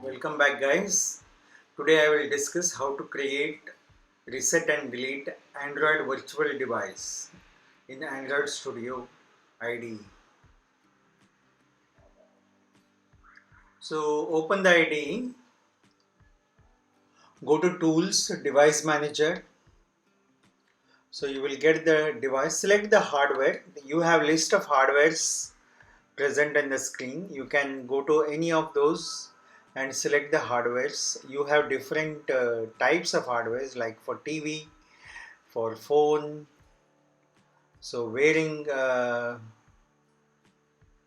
Welcome back, guys. Today I will discuss how to create, reset and delete Android virtual device in Android Studio IDE. So open the IDE, go to Tools, Device Manager. So you will get the device, select the hardware. You have list of hardwares present in the screen. You can go to any of those and select the hardwares. You have different types of hardwares, like for TV, for phone. So wearing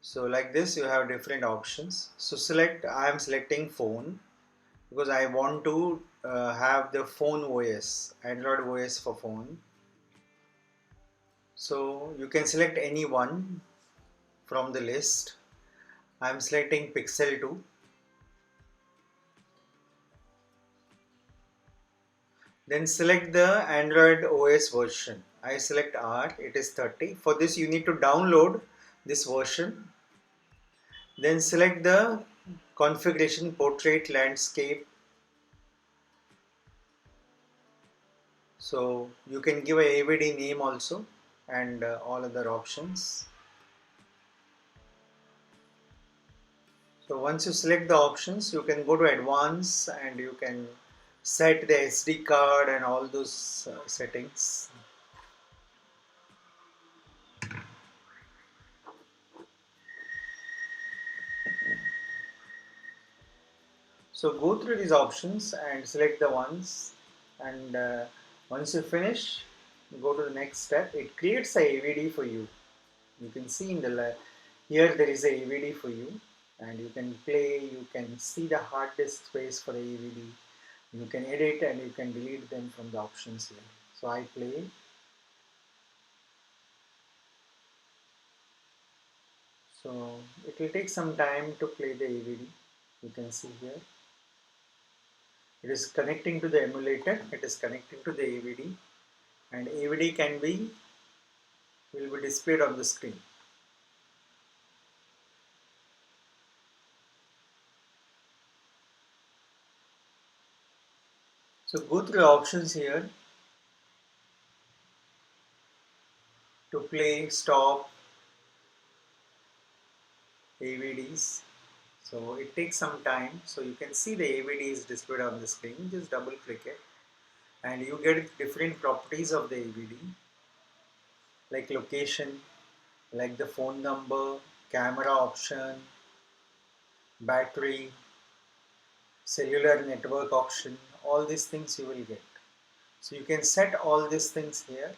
so like this you have different options. So I am selecting phone because I want to have the phone OS, Android OS for phone. So you can select any one from the list. I am selecting Pixel 2. Then select the Android OS version. I select R, it is 30. For this you need to download this version. Then select the configuration, portrait, landscape. So you can give a AVD name also and all other options. So once you select the options, you can go to advanced and you can set the SD card and all those settings. So go through these options and select the ones, and once you finish, go to the next step. It creates a AVD for you. You can see in the here there is a AVD for you, and you can play, you can see the hard disk space for the AVD. You can edit and you can delete them from the options here. So I play. So it will take some time to play the AVD. You can see here. It is connecting to the emulator. It is connecting to the AVD, and AVD will be displayed on the screen. So go through the options here to play, stop, AVDs. So it takes some time. So you can see the AVD is displayed on the screen. Just double click it and you get different properties of the AVD, like location, like the phone number, camera option, battery, cellular network option. All these things you will get. So you can set all these things here.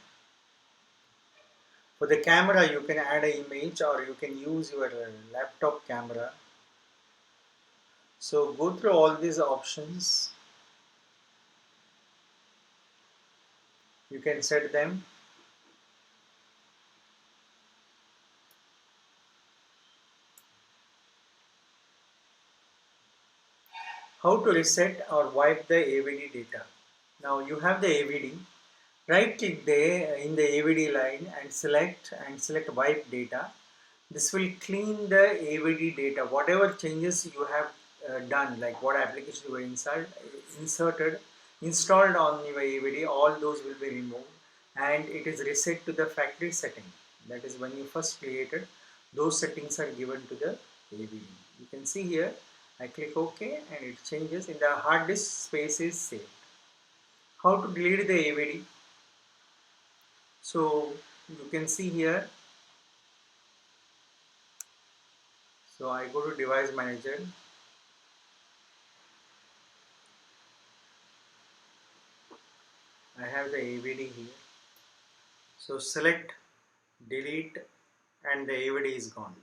For the camera, you can add an image or you can use your laptop camera. So go through all these options. You can set them. How to reset or wipe the AVD data. Now you have the AVD. Right click there in the AVD line and select wipe data. This will clean the AVD data. Whatever changes you have done, like what application you were installed on your AVD, all those will be removed and it is reset to the factory setting. That is when you first created, those settings are given to the AVD. You can see here, I click OK and it changes in the hard disk space is saved. How to delete the AVD? So you can see here. So I go to device manager. I have the AVD here. So select, delete, and the AVD is gone.